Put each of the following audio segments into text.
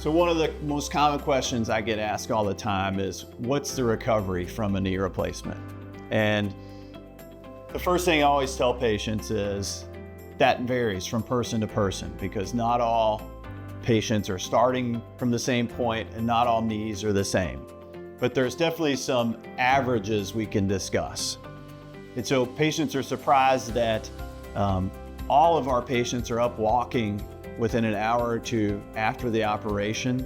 So one of the most common questions I get asked all the time is, what's the recovery from a knee replacement? And the first thing I always tell patients is that varies from person to person, because not all patients are starting from the same point and not all knees are the same. But there's definitely some averages we can discuss. And so patients are surprised that all of our patients are up walking within an hour or two after the operation.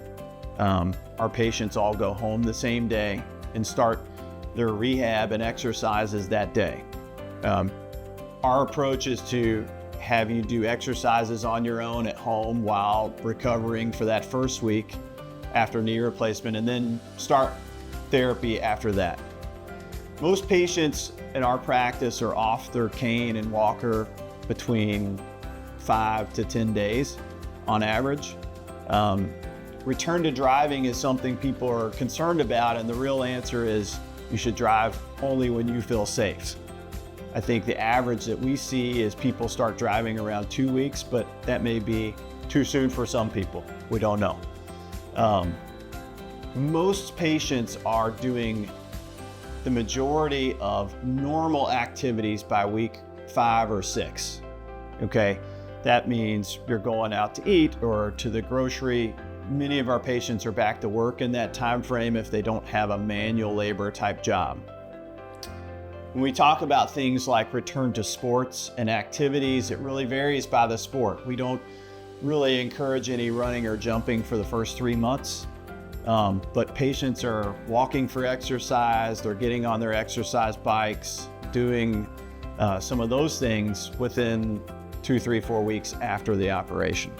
Our patients all go home the same day and start their rehab and exercises that day. Our approach is to have you do exercises on your own at home while recovering for that first week after knee replacement, and then start therapy after that. Most patients in our practice are off their cane and walker between 5 to 10 days on average. Return to driving is something people are concerned about, and the real answer is you should drive only when you feel safe. I think the average that we see is people start driving around 2 weeks, but that may be too soon for some people. We don't know. Most patients are doing the majority of normal activities by week 5 or 6. Okay, that means you're going out to eat or to the grocery. Many of our patients are back to work in that time frame if they don't have a manual labor type job. When we talk about things like return to sports and activities, it really varies by the sport. We don't really encourage any running or jumping for the first 3 months, but patients are walking for exercise, they're getting on their exercise bikes, doing some of those things within 2, 3, 4 weeks after the operation.